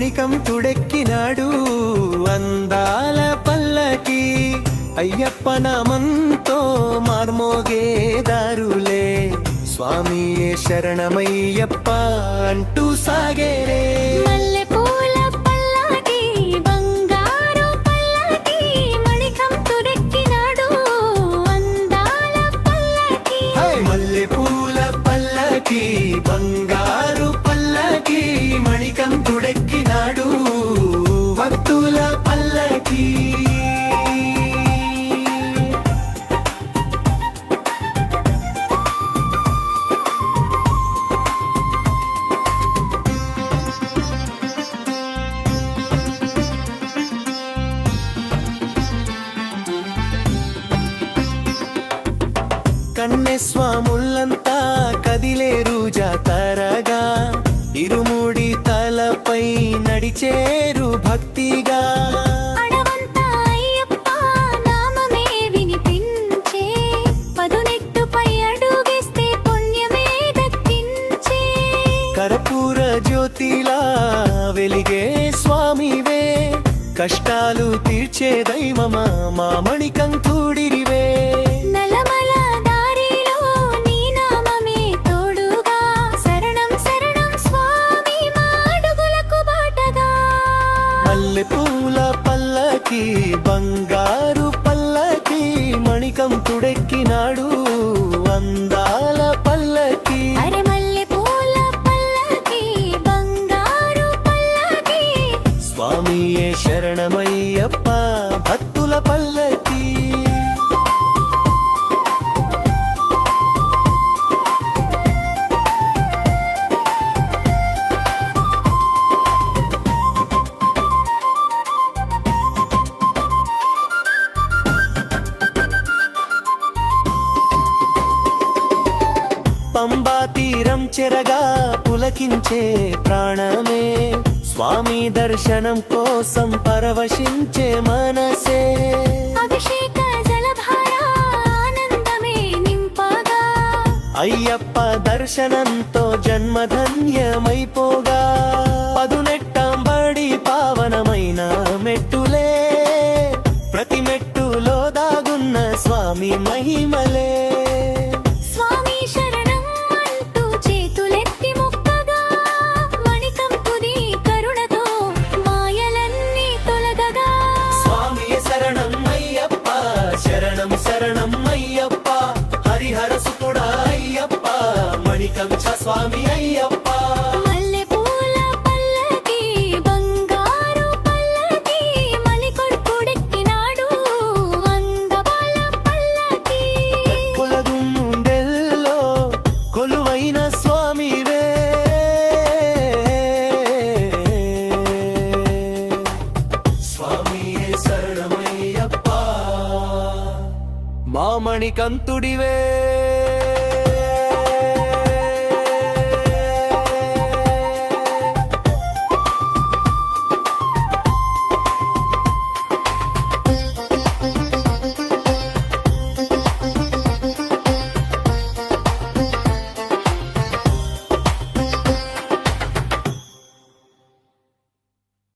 మణికంఠుడెక్కినాడు అందాల పల్లకి అయ్యప్ప నామంతో మార్మోగే దారులే స్వామియే శరణమయ్యప్ప అంటూ సాగేరే మల్లెపూల పల్లకి బంగారు పల్లకి మణికంఠుడెక్కినాడు అందాల పల్లకి మల్లెపూల పల్లకి బంగారు పల్లకి మణికంఠుడెక్కినాడు భక్తుల పల్లకి కన్నెస్వాములంతా కదిలేరు జాతరగా ఇరుముడి తలపై నడిచేరు భక్తిగా అడవంతా అయ్యప్ప నామమే వినిపించే పదునెట్టుపై అడుగేస్తే పుణ్యమే దక్కించే కర్పూర జ్యోతిలా వెలిగే స్వామివే కష్టాలు తీర్చే దైవమా మా మణికంఠుడిరివే నలమల దారిలో నీ నామమే తోడుగా శరణం శరణం స్వామి మా అడుగులకు బాటగా మల్లెపూల పల్లకి బంగారు పల్లకి మణికంఠుడెక్కినాడు అందాల పల్లకి అరే మల్లెపూల పల్లకి బంగారు పల్లకి స్వామియే శరణమయ్యప్ప భక్తుల పల్లకి పంబా తీరం చెరగా పులకించే ప్రాణమే స్వామి దర్శనం కోసం పరవశించే మనసే అభిషేక జలధార ఆనందమే నింపగా అయ్యప్ప దర్శనంతో జన్మధన్యమైపోగా పదునెట్టంబడి పావనమైన మెట్టులే ప్రతి మెట్టులో దాగున్న స్వామి మహిమలే స్వామి శరణం అంటూ చేతులెత్తి మొక్కగా మణికంఠుడి కరుణతో మాయలన్నీ తొలగగా స్వామి శరణం అయ్యప్ప శరణం శరణం అయ్యప్ప హరిహర సుతుడా అయ్యప్ప మణికంఠ స్వామి అయ్యప్ప మల్లెపూల పల్లకి బంగారు పల్లకి మణికంఠుడెక్కినాడు అందపాల పల్లకి కులగుండెల్లో కొలువైన స్వామివే స్వామియే శరణమయ్యప్ప మా మణికంఠుడివే